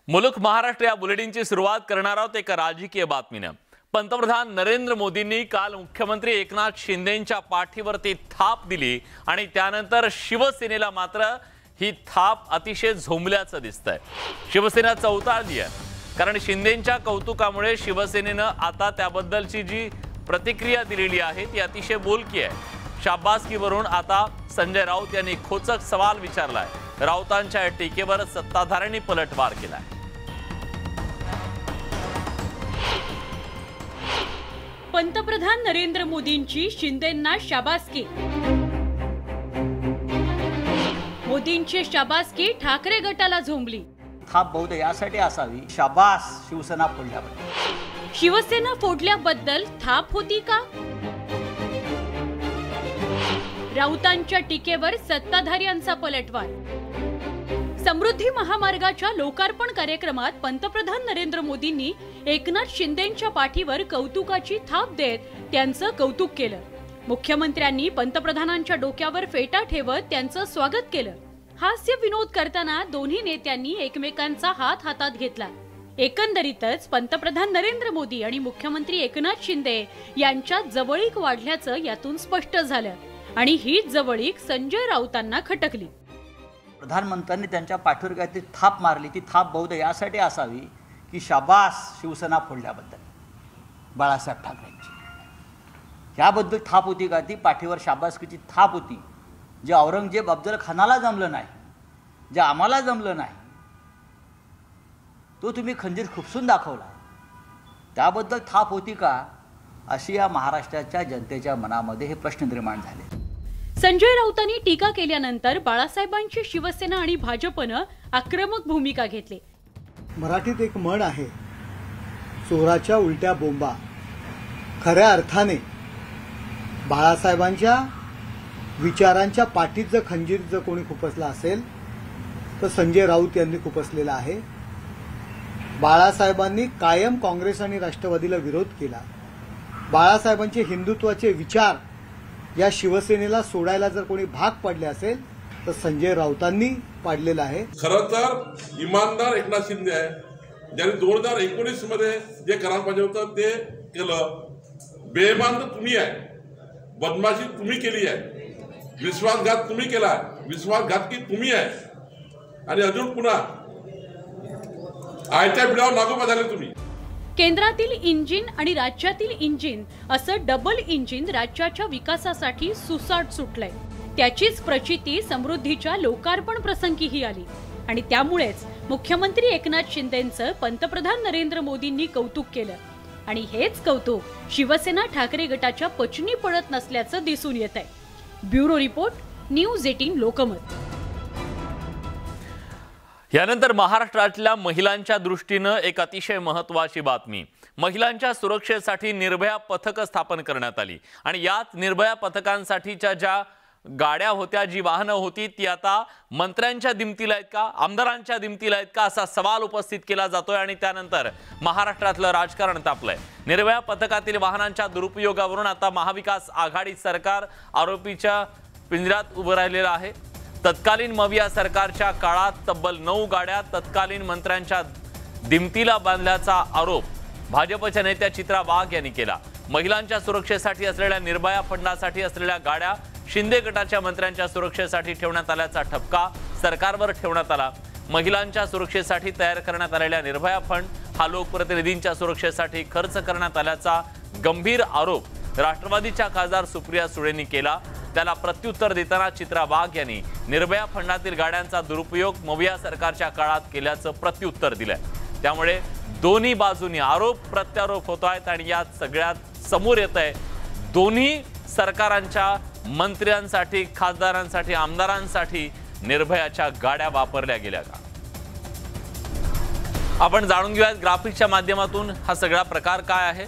मुलुक महाराष्ट्र या बुलेटिनची सुरुवात करणार आहोत एका राजकीय बातमीने। पंतप्रधान नरेंद्र मोदींनी काल मुख्यमंत्री एकनाथ शिंदेंच्या पाठीवरती थाप दिली आणि त्यानंतर शिवसेनेला मात्र ही थाप अतिशय झोंबल्याचं दिसतंय। शिवसेना चौताळली आहे कारण शिंदेंच्या कौतुकामुळे शिवसेनेने आता त्याबद्दलची जी प्रतिक्रिया दिलेली आहे ती अतिशय बोलकी आहे। शाबासकीवरून आता संजय राऊत यांनी खोचक सवाल विचारलाय। राऊतांच्या टीकेवर सत्ताधाऱ्यांनी पलटवार केलाय। पंतप्रधान नरेंद्र मोदींची शिंदेंना शाबासकी। मोदींची शाबासकी ठाकरे गटाला झोंबली। थाप बहुधा यासाठी असावी शाबास शिवसेना फोडल्याबद्दल। शिवसेना फोडल्याबद्दल थाप होती का? राऊतांच्या टीकेवर सत्ताधाऱ्यांचा पलटवार। समृद्धी महामार्गाच्या लोकार्पण कार्यक्रमात पंतप्रधान नरेंद्र मोदींनी एकनाथ शिंदेंच्या पाठीवर कौतुकाची थाप देत त्यांचं कौतुक केलं। मुख्यमंत्र्यांनी पंतप्रधानांच्या डोक्यावर फेटा ठेवत त्यांचं स्वागत केलं। हास्य विनोद करताना दोन्ही नेत्यांनी एकमेकांचा हात हातात घेतला। एकंदरीतच पंतप्रधान नरेंद्र मोदी आणि मुख्यमंत्री एकनाथ शिंदे यांच्यात जवळीक वाढल्याचं यातून स्पष्ट झालं आणि हीच जवळीक संजय राऊतांना खटकली। प्रधानमंत्र्यांनी त्यांच्या पाठीवर काय ती थाप मारली, ती थाप बहुधा यासाठी असावी की शाबास शिवसेना फोडल्याबद्दल बाळासाहेब ठाकरेंची। याबद्दल थाप होती का? ती पाठीवर शाबासकीची थाप होती। जे औरंगजेब अफजल खानाला जमलं नाही, जे आम्हाला जमलं नाही, तो तुम्ही खंजीर खुपसून दाखवला, त्याबद्दल थाप होती का? अशी या महाराष्ट्राच्या जनतेच्या मनामध्ये हे प्रश्न निर्माण झाले। संजय राऊतांनी टीका केल्यानंतर बाळासाहेबांची शिवसेना आणि भाजपनं आक्रमक भूमिका घेतली। मराठीत एक म्हण आहे, चोराच्या उलट्या बोंबा। खऱ्या अर्थाने बाळासाहेबांच्या विचारांच्या पाठीत जर खंजीर जर कोणी खुपसला असेल तर संजय राऊत यांनी खुपसलेला आहे। बाळासाहेबांनी कायम काँग्रेस आणि राष्ट्रवादीला विरोध केला। बाळासाहेबांचे हिंदुत्वाचे विचार या शिवसेनेला सोडायला जर कोणी भाग पडले असेल तर संजय राऊतांनी पाडलेला आहे। खरं तर इमानदार एकनाथ शिंदे आहे, ज्यांनी 2019 मध्ये जे करायला पाहिजे होतं ते केलं। बेईमान तर तुम्ही आहे, बदमाशी तुम्ही केली आहे, विश्वासघात तुम्ही केला आहे, विश्वासघातकी तुम्ही आहे आणि अजून पुन्हा आयत्या बिडावर लागू झाले तुम्ही। केंद्रातील इंजिन आणि राज्यातील इंजिन असं डबल इंजिन राज्याच्या विकासासाठी सुसाट सुटलंय। त्याचीच प्रचिती समृद्धीच्या लोकार्पण प्रसंगीही आली आणि त्यामुळेच मुख्यमंत्री एकनाथ शिंदेंचं पंतप्रधान नरेंद्र मोदींनी कौतुक केलं आणि हेच कौतुक शिवसेना ठाकरे गटाच्या पचनी पडत नसल्याचं दिसून येत आहे। Bureau report, news 18 Lokmat. यानंतर महाराष्ट्रातल्या महिलांच्या दृष्टीने एक अतिशय महत्त्वाची बातमी। महिलांच्या सुरक्षेसाठी निर्भया पथक स्थापन करण्यात आली आणि यात निर्भया पथकांसाठीच्या ज्या गाड्या होत्या, जी वाहनं होती ती आता मंत्र्यांच्या दिमतीला आहेत का, आमदारांच्या दिमतीला आहेत का, असा सवाल उपस्थित केला जातोय आणि त्यानंतर महाराष्ट्रातलं राजकारण तापलंय। निर्भया पथकातील वाहनांच्या दुरुपयोगावरून आता महाविकास आघाडी सरकार आरोपीच्या पिंजऱ्यात उभं राहिलेलं आहे। तत्कालीन मविया सरकारच्या काळात तब्बल 9 गाड्या तत्कालीन मंत्र्यांच्या दिमतीला बांधल्याचा आरोप भाजपच्या नेत्या चित्रा वाघ यांनी केला। महिलांच्या सुरक्षेसाठी असलेल्या निर्भया फंडासाठी असलेल्या गाड्या शिंदे गटाच्या मंत्र्यांच्या सुरक्षेसाठी ठेवण्यात आल्याचा ठपका सरकारवर ठेवण्यात आला। महिलांच्या सुरक्षेसाठी तयार करण्यात आलेल्या निर्भया फंड हा लोकप्रतिनिधींच्या सुरक्षेसाठी खर्च करण्यात आल्याचा गंभीर आरोप राष्ट्रवादीच्या खासदार सुप्रिया सुळेंनी केला। त्याला प्रत्युत्तर देताना चित्रा वाघ यांनी निर्भया फंडातील गाड्यांचा दुरुपयोग मविया सरकारच्या काळात केल्याचं प्रत्युत्तर दिलंय। त्यामुळे दोन्ही बाजूंनी आरोप प्रत्यारोप होत आहेत आणि यात सगळ्यात समोर येत आहे दोन्ही सरकारांच्या मंत्र्यांसाठी, खासदारांसाठी, आमदारांसाठी निर्भयाच्या गाड्या वापरल्या गेल्या का? आपण जाणून घेऊयात ग्राफिक्सच्या माध्यमातून हा सगळा प्रकार काय आहे।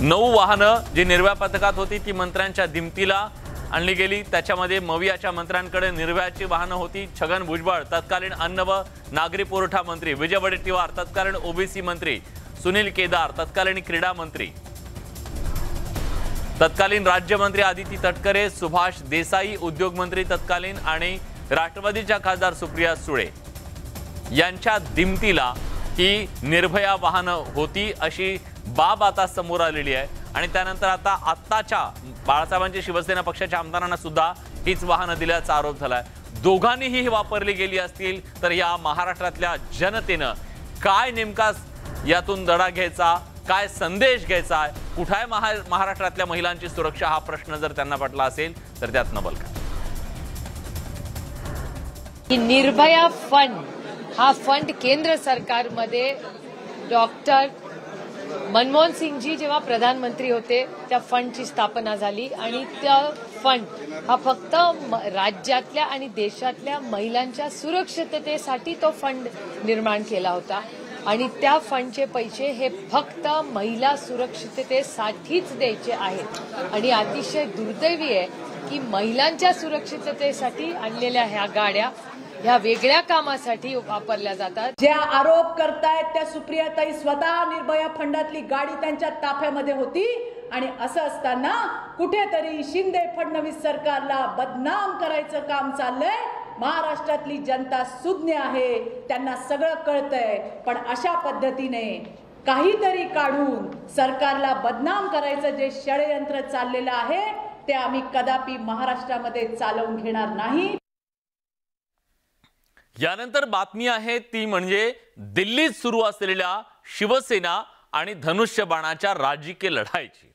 9 वाहनं जी निर्भया पथकात होती ती मंत्र्यांच्या दिमतीला आणली गेली। त्याच्यामध्ये मवियाच्या मंत्र्यांकडे निर्भयाची वाहनं होती। छगन भुजबळ तत्कालीन अन्न व नागरी पुरवठा मंत्री, विजय वडेट्टीवार तत्कालीन ओबीसी मंत्री, सुनील केदार तत्कालीन क्रीडा मंत्री, तत्कालीन राज्यमंत्री आदिती तटकरे, सुभाष देसाई उद्योग मंत्री तत्कालीन आणि राष्ट्रवादीच्या खासदार सुप्रिया सुळे यांच्या दिमतीला ही निर्भया वाहनं होती अशी बाब आता समोर आलेली आहे आणि त्यानंतर आता आत्ताच्या बाळासाहेबांची शिवसेना पक्षाच्या आमदारांना सुद्धा हीच वाहनं दिल्याचा आरोप झालाय. दोघांनीही ही वापरली गेली असतील तर या महाराष्ट्रातल्या जनतेनं काय नेमका यातून धडा घ्यायचा, काय संदेश घ्यायचा आहे, कुठे आहे महाराष्ट्रातल्या महिलांची सुरक्षा हा प्रश्न जर त्यांना पटला असेल तर त्यात नबल काय. निर्भया फंड हा फंड केंद्र सरकारमध्ये डॉक्टर मनमोहन सिंगजी जेव्हा प्रधानमंत्री होते त्या फंडची स्थापना झाली आणि त्या फंड हा फक्त राज्यातल्या आणि देशातल्या महिलांच्या सुरक्षिततेसाठी तो फंड निर्माण केला होता आणि त्या फंडचे पैसे हे फक्त महिला सुरक्षिततेसाठीच द्यायचे आहेत आणि अतिशय दुर्दैवी आहे की महिलांच्या सुरक्षिततेसाठी आणलेल्या ह्या गाड्या ह्या वेगळ्या कामासाठी वापरल्या जातात. ज्या आरोप करतायत त्या सुप्रियाताई स्वतः निर्भया फंडातली गाडी त्यांच्या ताफ्यामध्ये होती आणि असं असताना कुठेतरी शिंदे फडणवीस सरकारला बदनाम करायचं काम चाललंय. महाराष्ट्रातली जनता सुज्ञ आहे, त्यांना सगळं कळतंय, पण अशा पद्धतीने काहीतरी काढून सरकारला बदनाम करायचं जे षडयंत्र चाललेलं आहे ते आम्ही कदापि महाराष्ट्रामध्ये चालवून घेणार नाही. यानंतर बातमी आहे ती म्हणजे दिल्लीत सुरू असलेल्या शिवसेना आणि धनुष्यबाणाच्या राजकीय लढाईची.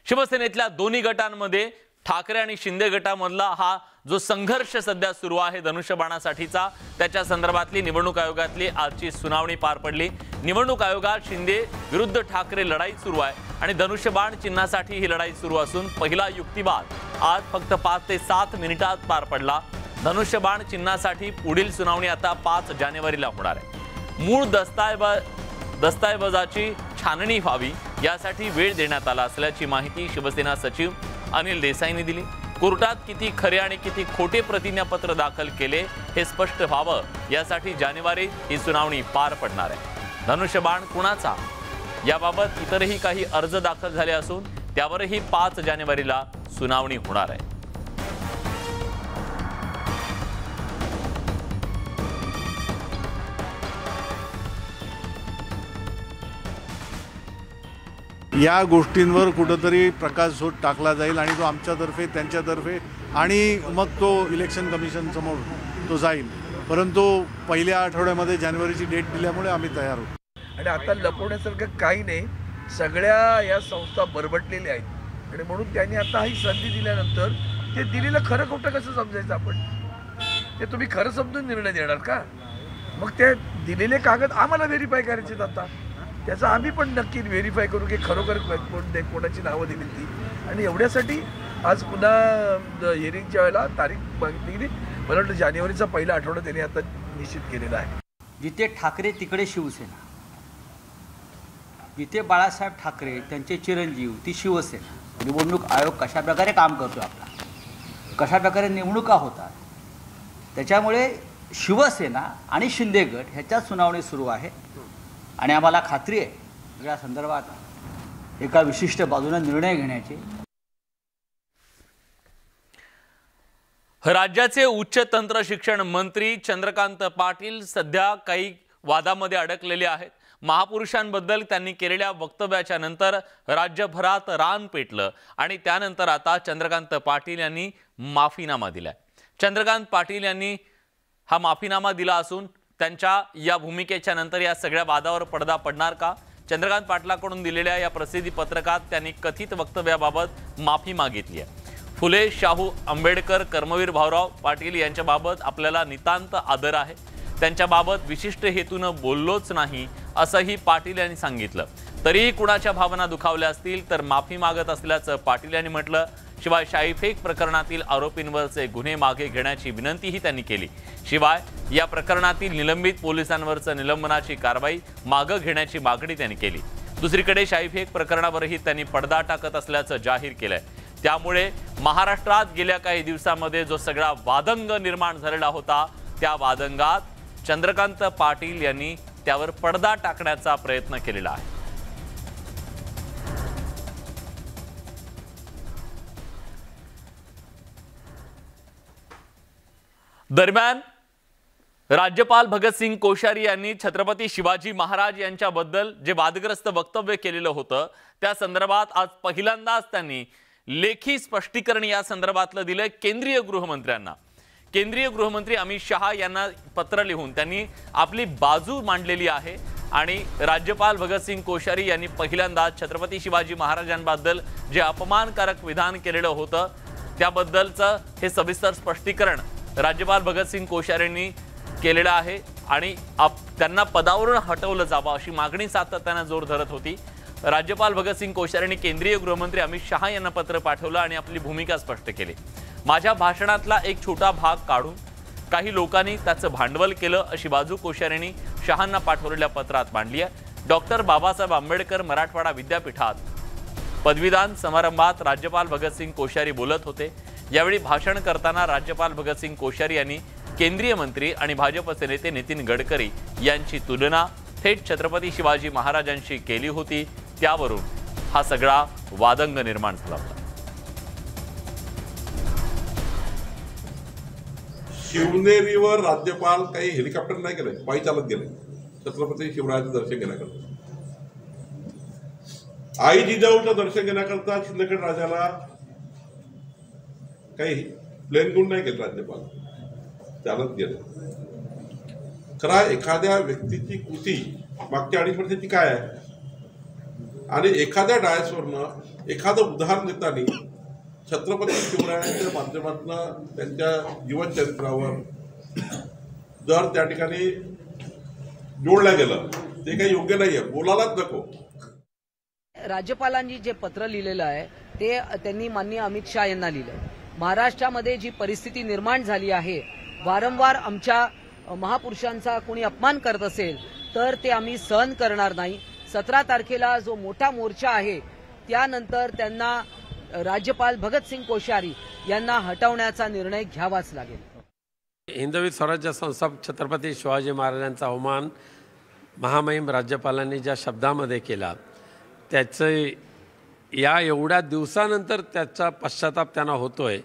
शिवसेनेतल्या दोन्ही गटांमध्ये ठाकरे आणि शिंदे गटामधला हा जो संघर्ष सध्या सुरू आहे धनुष्यबाणासाठीचा, त्याच्या संदर्भातली निवडणूक आयोगातली आजची सुनावणी पार पडली. निवडणूक आयोगात शिंदे विरुद्ध ठाकरे लढाई सुरू आहे आणि धनुष्यबाण चिन्हासाठी ही लढाई सुरू असून पहिला युक्तिवाद आज फक्त 5 ते 7 मिनिटात पार पडला. धनुष्यबाण चिन्हासाठी पुढील सुनावणी आता 5 जानेवारीला होणार आहे. मूळ दस्तऐवजाची छाननी व्हावी यासाठी वेळ देण्यात आला असल्याची माहिती शिवसेना सचिव अनिल देसाईंनी दिली. कोर्टात किती खरे आणि किती खोटे प्रतिज्ञापत्र दाखल केले हे स्पष्ट व्हावं यासाठी जानेवारीत ही सुनावणी पार पडणार आहे. धनुष्यबाण कुणाचा याबाबत इतरही काही अर्ज दाखल झाले असून त्यावरही 5 जानेवारीला सुनावणी होणार आहे. या गोष्टींवर कुठंतरी प्रकाशझोत टाकला जाईल आणि तो आमच्यातर्फे त्यांच्यातर्फे आणि मग तो इलेक्शन कमिशन समोर तो जाईल. परंतु पहिल्या आठवड्यामध्ये जानेवारीची डेट दिल्यामुळे आम्ही तयार होतो. आणि आता लपवण्यासारखं काही नाही, सगळ्या या संस्था बरबटलेल्या आहेत आणि म्हणून त्यांनी आता ही संधी दिल्यानंतर ते दिलेलं खरं खोटं कसं समजायचं आपण, ते तुम्ही खरं समजून निर्णय देणार का? मग ते दिलेले कागद आम्हाला व्हेरीफाय करायचे आता, त्याचा आम्ही पण नक्की व्हेरीफाय करू की खरोखर कोणाची नावं दिली ती. आणि एवढ्यासाठी आज पुन्हा हिअरिंगच्या वेळेला तारीख मागितली गेली. मला वाटतं जानेवारीचा पहिला आठवडा त्यांनी आता निश्चित केलेला आहे. जिथे ठाकरे तिकडे शिवसेना, जिथे बाळासाहेब ठाकरे त्यांचे चिरंजीव ती शिवसेना. निवडणूक आयोग कशा प्रकारे काम करतो आपला, कशा प्रकारे निवडणुका होतात, त्याच्यामुळे शिवसेना आणि शिंदे गट ह्याच्यात सुनावणी सुरू आहे आणि आम्हाला खात्री आहे या संदर्भात एका विशिष्ट बाजूने निर्णय घेण्याची. राज्याचे उच्च तंत्र शिक्षण मंत्री चंद्रकांत पाटील सध्या काही वादामध्ये अडकलेले आहेत. महापुरुषांबद्दल त्यांनी केलेल्या वक्तव्याच्या नंतर राज्यभरात रान पेटलं आणि त्यानंतर आता चंद्रकांत पाटील यांनी माफीनामा दिलाय. चंद्रकांत पाटील यांनी हा माफीनामा दिला असून त्यांच्या या भूमिकेच्या नंतर या सगळ्या वादावर पडदा पडणार का? चंद्रकांत पाटलाकडून दिलेल्या या प्रसिद्धी पत्रकात त्यांनी कथित वक्तव्याबाबत माफी मागितली आहे. फुले, शाहू आंबेडकर, कर्मवीर भाऊराव पाटील यांच्याबाबत आपल्याला नितांत आदर आहे, त्यांच्याबाबत विशिष्ट हेतून बोललोच नाही असंही पाटील यांनी सांगितलं. तरीही कुणाच्या भावना दुखावल्या असतील तर माफी मागत असल्याचं पाटील यांनी म्हटलं. शिवाय शाईफेक प्रकरणातील आरोपींवरचे गुन्हे मागे घेण्याची विनंतीही त्यांनी केली. शिवाय या प्रकरणातील निलंबित पोलिसांवरचं निलंबनाची कारवाई मागे घेण्याची मागणी त्यांनी केली. दुसरीकडे शाईफेक प्रकरणावरही त्यांनी पडदा टाकत असल्याचं जाहीर केलंय. त्यामुळे महाराष्ट्रात गेल्या काही दिवसांमध्ये जो सगळा वादंग निर्माण झालेला होता त्या वादंगात चंद्रकांत पाटील यांनी त्यावर पडदा टाकण्याचा प्रयत्न केलेला आहे. दरम्यान राज्यपाल भगतसिंग कोश्यारी यांनी छत्रपती शिवाजी महाराज यांच्याबद्दल जे वादग्रस्त वक्तव्य केलेलं होतं त्या संदर्भात आज पहिल्यांदाच त्यांनी लेखी स्पष्टीकरण या संदर्भातलं दिलंय केंद्रीय गृहमंत्र्यांना। केंद्रीय गृहमंत्री अमित शहा यांना पत्र लिहून त्यांनी आपली बाजू मांडलेली आहे आणि राज्यपाल भगतसिंग कोश्यारी यांनी पहिल्यांदा छत्रपती शिवाजी महाराजांबद्दल जे अपमानकारक विधान केलेलं होतं त्याबद्दलचं हे सविस्तर स्पष्टीकरण राज्यपाल भगतसिंग कोश्यारींनी केलेलं आहे आणि त्यांना पदावरून हटवलं जावं अशी मागणी सातत्याने जोर धरत होती। राज्यपाल भगतसिंग कोश्यारींनी केंद्रीय गृहमंत्री अमित शहा यांना पत्र पाठवलं आणि आपली भूमिका स्पष्ट केली। माझ्या भाषणातला एक छोटा भाग काढून काही लोकांनी त्याचं भांडवल केलं अशी बाजू कोश्यारींनी शहांना पाठवलेल्या पत्रात मांडली आहे। डॉक्टर बाबासाहेब आंबेडकर मराठवाडा विद्यापीठात पदवीदान समारंभात राज्यपाल भगतसिंग कोश्यारी बोलत होते। यावेळी भाषण करताना राज्यपाल भगतसिंग कोश्यारी यांनी केंद्रीय मंत्री आणि भाजपचे नेते नितीन गडकरी यांची तुलना थेट छत्रपती शिवाजी महाराजांशी केली होती। त्यावरून हा सगळा वादंग निर्माण झाला होता। शिवनेरीवर राज्यपाल काही हेलिकॉप्टर नाही गेले, पायी चालत गेले छत्रपती शिवरायाचं दर्शन घेण्याकरता। आई जिजाऊचं दर्शन घेण्याकरता सिंदखेड राजाला काही प्लेन घेऊन नाही गेले राज्यपाल, चालत गेले। खरा एखाद्या व्यक्तीची कृती मागच्या 2.5 वर्षाची काय आहे आणि एखाद्या डायसवरनं एखादं उदाहरण देताना छत्रपती शिवरायांच्या माध्यमातून त्यांच्या जीवनचरित्रावर जर त्या ठिकाणी जोडलं गेलं ते काही योग्य नाहीये, बोलायलाच नको। राज्यपालांनी जे पत्र लिहिलेलं आहे ते त्यांनी माननीय अमित शहा यांना लिहिलंय। महाराष्ट्रामध्ये जी परिस्थिती निर्माण झाली आहे, वारंवार आमच्या महापुरुषांचा कोणी अपमान करत असेल तर ते आम्ही सहन करणार नाही। 17 तारखेला जो मोठा मोर्चा आहे त्यानंतर त्यांना राज्यपाल भगतसिंग कोश्यारी यांना हटवण्याचा निर्णय घ्यावाच लागेल। हिंदवी स्वराज्य संस्थापक छत्रपती शिवाजी महाराजांचा अवमान महामहिम राज्यपालांनी ज्या शब्दामध्ये केला त्याचे या एवढ्या दिवसानंतर त्याचा पश्चाताप त्यांना होतोय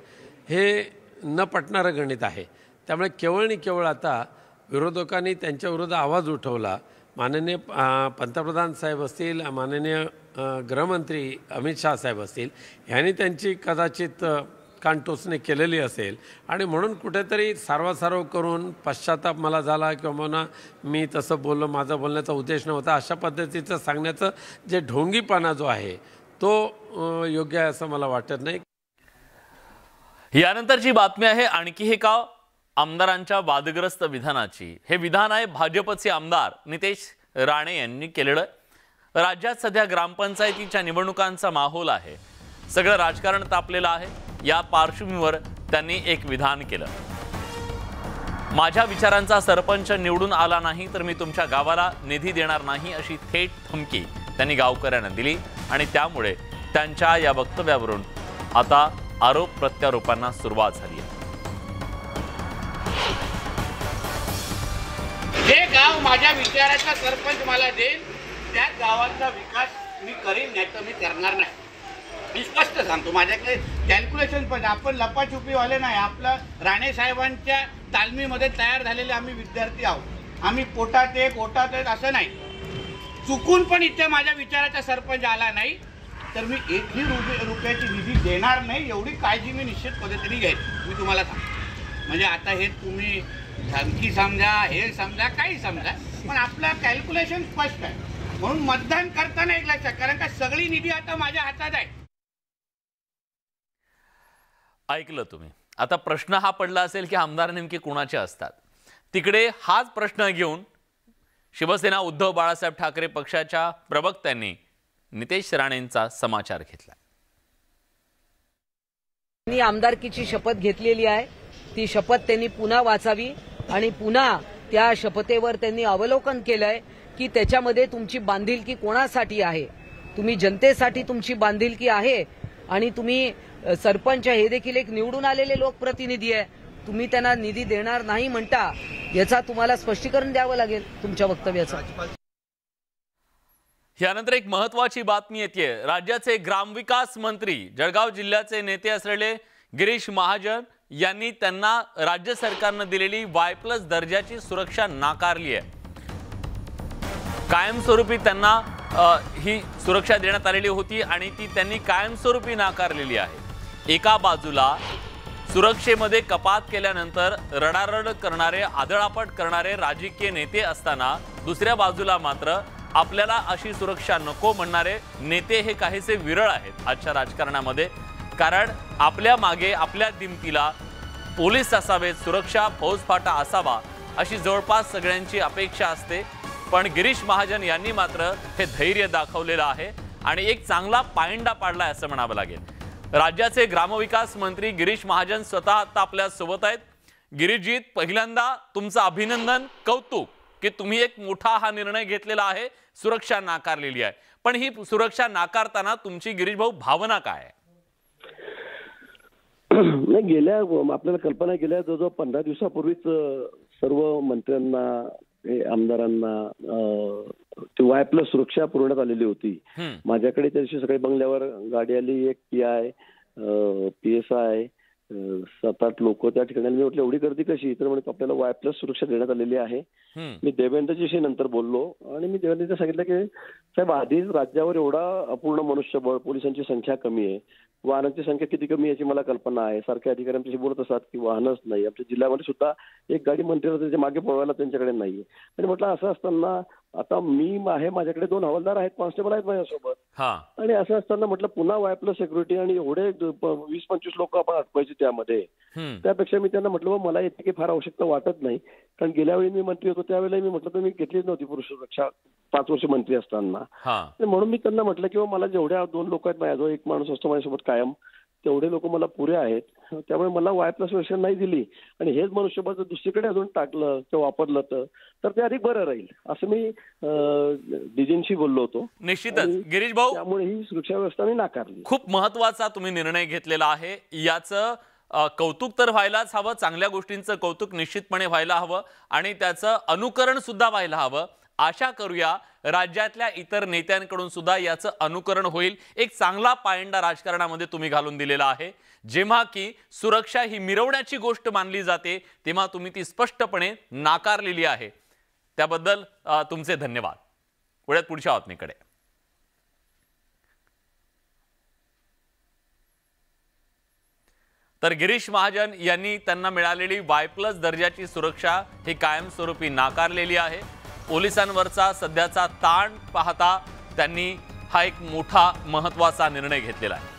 हे न पटणारं गणित आहे। त्यामुळे केवळ आणि केवळ आता विरोधकांनी त्यांच्या विरोधात आवाज उठवला। माननीय पंतप्रधान साहेब असतील, माननीय गृहमंत्री अमित शहा साहेब असतील, यांनी त्यांची कदाचित कानटोचणी केलेली असेल आणि म्हणून कुठेतरी सारवासारव करून पश्चाताप मला झाला किंवा म्हणा मी तसं बोललो, माझा बोलण्याचा उद्देश नव्हता, अशा पद्धतीचं सांगण्याचं जे ढोंगीपणा जो आहे तो योग्य आहे असं मला वाटत नाही। यानंतरची बातमी आहे आणखी एका आमदारांच्या वादग्रस्त विधानाची। हे विधान आहे भाजपचे आमदार नितेश राणे यांनी केलेलं। राज्यात सध्या ग्रामपंचायतीच्या निवडणुकांचा माहोल आहे, सगळं राजकारण तापलेलं आहे। या पार्श्वभूमीवर त्यांनी एक विधान केलं। माझ्या विचारांचा सरपंच निवडून आला नाही तर मी तुमच्या गावाला निधी देणार नाही अशी थेट धमकी त्यांनी गावकऱ्यांना दिली आणि त्यामुळे त्यांच्या या वक्तव्यावरून आता आरोप प्रत्यारोपांना सुरुवात झाली आहे। जे गाव माझ्या विचाराचा सरपंच मला देईल त्या गावाचा विकास मी करीन, नाही तर मी करणार नाही। मी स्पष्ट सांगतो, माझ्याकडे कॅल्क्युलेशन पण आपण लपाछुपीवाले नाही। आपला राणे साहेबांच्या तालमीमध्ये तयार झालेले आम्ही विद्यार्थी आहोत। आम्ही पोटात एक ओटात एक असं नाही। चुकून पण इथे माझ्या विचाराचा सरपंच आला नाही तर मी 1ही रुपयाची निधी देणार नाही, एवढी काळजी मी निश्चित पद्धतीने घेईन। मी तुम्हाला सांगतो, म्हणजे आता हे तुम्ही धमकी समजा, हे समजा, काही समजा, पण आपलं कॅल्क्युलेशन स्पष्ट आहे। म्हणून मतदान करताना एक लक्षात, कारण का सगळी निधी आता माझ्या हातात आहे। ऐकलं तुम्ही। आता प्रश्न हा पडला असेल की आमदार नेमके कुणाचे असतात। तिकडे हाच प्रश्न घेऊन शिवसेना उद्धव बाळासाहेब ठाकरे पक्षाच्या प्रवक्त्यांनी नितेश राणेंचा समाचार घेतला। त्यांनी आमदारकीची शपथ घेतलेली आहे, ती शपथ त्यांनी पुन्हा वाचावी आणि पुन्हा त्या शपथेवर त्यांनी अवलोकन केलंय की त्याच्यामध्ये तुमची बांधिलकी कोणासाठी आहे। तुम्ही जनतेसाठी तुमची बांधिलकी आहे आणि तुम्ही सरपंच हे देखील एक निवडून आलेले लोकप्रतिनिधी आहे, तुम्ही त्यांना निधी देणार नाही म्हणता, याचा तुम्हाला स्पष्टीकरण द्यावं लागेल तुमच्या वक्तव्याचं। यानंतर एक महत्त्वाची बातमी येते। राज्याचे ग्रामविकास मंत्री जळगाव जिल्ह्याचे नेते असलेले गिरीश महाजन यांनी त्यांना राज्य सरकारनं दिलेली Y+ दर्जाची सुरक्षा नाकारली आहे। कायमस्वरूपी त्यांना ही सुरक्षा देण्यात आलेली होती आणि ती त्यांनी कायमस्वरूपी नाकारलेली आहे। एका बाजूला सुरक्षेमध्ये कपात केल्यानंतर रडारड करणारे, आदळापट करणारे राजकीय नेते असताना दुसऱ्या बाजूला मात्र आपल्याला अशी सुरक्षा नको म्हणणारे नेते हे काहीसे विरळ आहेत आजच्या राजकारणामध्ये। कारण आपल्या मागे, आपल्या दिमतीला पोलीस असावेत, सुरक्षा फौजफाटा असावा अशी जवळपास सगळ्यांची अपेक्षा असते। पण गिरीश महाजन यांनी मात्र हे धैर्य दाखवलेलं आहे आणि एक चांगला पायंडा पाडलाय असं म्हणावं लागेल। राज्याचे ग्रामविकास मंत्री गिरीश महाजन स्वतः आता आपल्या सोबत आहेत। गिरीशजी, पहिल्यांदा तुमचं अभिनंदन, कौतुक की तुम्ही एक मोठा हा निर्णय घेतलेला आहे, सुरक्षा नाकारलेली आहे। पण ही सुरक्षा नाकारताना तुमची गिरीश भाऊ भावना काय आहे? नाही, गेल्या आपल्याला कल्पना केल्या जवळजवळ 15 दिवसापूर्वीच सर्व मंत्र्यांना, आमदारांना Y+ सुरक्षा पुरवण्यात आलेली होती। माझ्याकडे त्या दिवशी सकाळी बंगल्यावर गाडी आली, एक PI, PSI, 7-8 लोक त्या ठिकाणी। मी म्हटलं एवढी गर्दी कशी? तर म्हणजे आपल्याला Y+ सुरक्षा देण्यात आलेली आहे। मी देवेंद्रजीशी नंतर बोललो आणि मी देवेंद्रजीला सांगितलं की साहेब, आधीच राज्यावर एवढा अपूर्ण मनुष्यबळ, पोलिसांची संख्या कमी आहे, वाहनांची संख्या किती कमी याची मला कल्पना आहे। सारखे अधिकारी आमच्याशी बोलत असतात की वाहनच नाही, आमच्या जिल्ह्यामध्ये सुद्धा एक गाडी मंत्र्याला त्याच्या मागे पळवायला त्यांच्याकडे नाहीये। आणि म्हटलं असं असताना आता मी आहे, माझ्याकडे 2 हवालदार आहेत, कॉन्स्टेबल आहेत माझ्यासोबत, आणि असं असताना म्हटलं पुन्हा Y+ सिक्युरिटी आणि एवढे 20-25 लोक आपण अटकायचे त्यामध्ये, त्यापेक्षा मी त्यांना म्हटलं मला याची फार आवश्यकता वाटत नाही। कारण गेल्या वेळी मी मंत्री होतो त्यावेळेला मी म्हटलं तर मी घेतलीच नव्हती पुरुष सुरक्षा 5 वर्ष मंत्री असताना। म्हणून मी त्यांना म्हटलं की मला जेवढ्या 2 लोक आहेत, माझ्याजवळ एक माणूस असतो माझ्यासोबत कायम, तेवढे लोक मला पुरे आहेत, त्यामुळे मला Y+ सुरक्षा नाही दिली आणि हेच मनुष्यबळ जर दुसरीकडे अजून टाकलं किंवा वापरलं तर ते अधिक बरं राहील असं मी डीजींशी बोललो होतो। निश्चितच गिरीश भाऊ, त्यामुळे ही सुरक्षा व्यवस्था मी नाकारली। खूप महत्वाचा तुम्ही निर्णय घेतलेला आहे। याचं कौतुक तर व्हायलाच हवं, चांगल्या गोष्टींचं कौतुक निश्चितपणे व्हायला हवं आणि त्याचं अनुकरण सुद्धा व्हायला हवं। आशा करूया राज्यातल्या इतर नेत्यांकडून सुद्धा याचं अनुकरण होईल। एक चांगला पायंडा राजकारणामध्ये तुम्ही घालून दिलेला आहे। जेव्हा की सुरक्षा ही मिरवण्याची गोष्ट मानली जाते तेव्हा तुम्ही ती स्पष्टपणे नाकारलेली आहे, त्याबद्दल तुमचे धन्यवाद। पुढ्यात पुढच्या बातमीकडे। तर गिरीश महाजन यांनी त्यांना मिळालेली Y+ दर्जाची सुरक्षा ही कायमस्वरूपी नाकारलेली आहे। पोलिसांवरचा सध्याचा ताण पाहता त्यांनी हा एक मोठा महत्त्वाचा निर्णय घेतलेला आहे।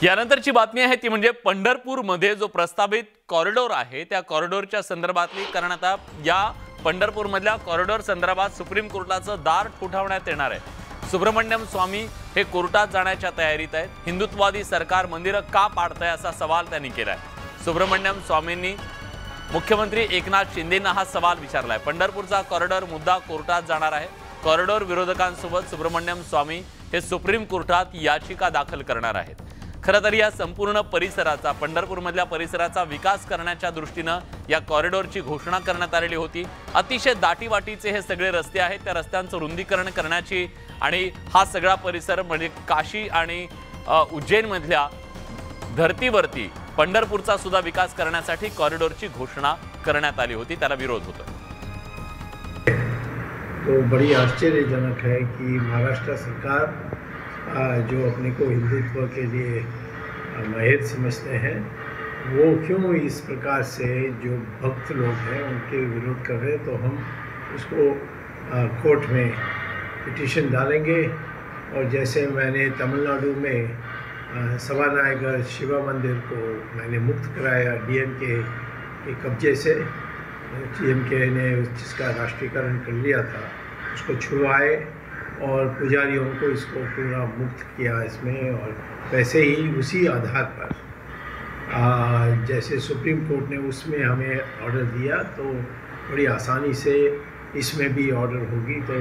यानंतरची बातमी आहे ती म्हणजे पंढरपूरमध्ये जो प्रस्तावित कॉरिडॉर आहे त्या कॉरिडॉरच्या संदर्भातली, कारण आता या पंढरपूरमधल्या कॉरिडॉर संदर्भात सुप्रीम कोर्टाचं दार ठोठावण्यात येणार आहे। सुब्रमण्यम स्वामी हे कोर्टात जाण्याच्या तयारीत आहेत। हिंदुत्ववादी सरकार मंदिरं का पाडतंय असा सवाल त्यांनी केलाय। सुब्रमण्यम स्वामींनी मुख्यमंत्री एकनाथ शिंदेंना हा सवाल विचारलाय। पंढरपूरचा कॉरिडॉर मुद्दा कोर्टात जाणार आहे। कॉरिडॉर विरोधकांसोबत सुब्रमण्यम स्वामी हे सुप्रीम कोर्टात याचिका दाखल करणार आहेत। खरं तर या संपूर्ण परिसराचा, पंढरपूरमधल्या परिसराचा विकास करण्याच्या दृष्टीनं या कॉरिडॉरची घोषणा करण्यात आलेली होती। अतिशय दाटीवाटीचे हे सगळे रस्ते आहेत, त्या रस्त्यांचं रुंदीकरण करण्याची आणि हा सगळा परिसर म्हणजे काशी आणि उज्जैनमधल्या धर्तीवरती पंढरपूरचा सुद्धा विकास करण्यासाठी कॉरिडॉरची घोषणा करण्यात आली होती, त्याला विरोध होता। तो बड़ी आश्चर्यजनक है कि महाराष्ट्र सरकार जो अपने को हिंदुत्व के लिए माहिर समझते हैं वो क्यों इस प्रकार से जो भक्त लोग हैं उनके विरोध कर रहे हैं। तो हम उसको कोर्ट में पिटीशन डालेंगे। और जैसे मैंने तमिलनाडु में सवानायगर शिवा मंदिर को मैंने मुक्त कराया DMK के कब्जे से, DMK ने जिसका राष्ट्रीयकरण कर लिया था उसको छुड़वाए और पुजारियों को इसको पूरा मुक्त किया इसमें। और वैसे ही उसी आधार पर जैसे सुप्रीम कोर्ट ने उसमें हमें ऑर्डर दिया तो बड़ी आसानी से इसमें भी ऑर्डर होगी। तो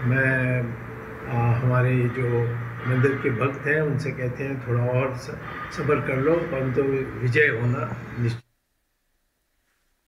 मैं हमारे जो मंदिर के भक्त हैं उनसे कहते हैं थोड़ा और सब्र कर लो, परंतु विजय होना निश्चित।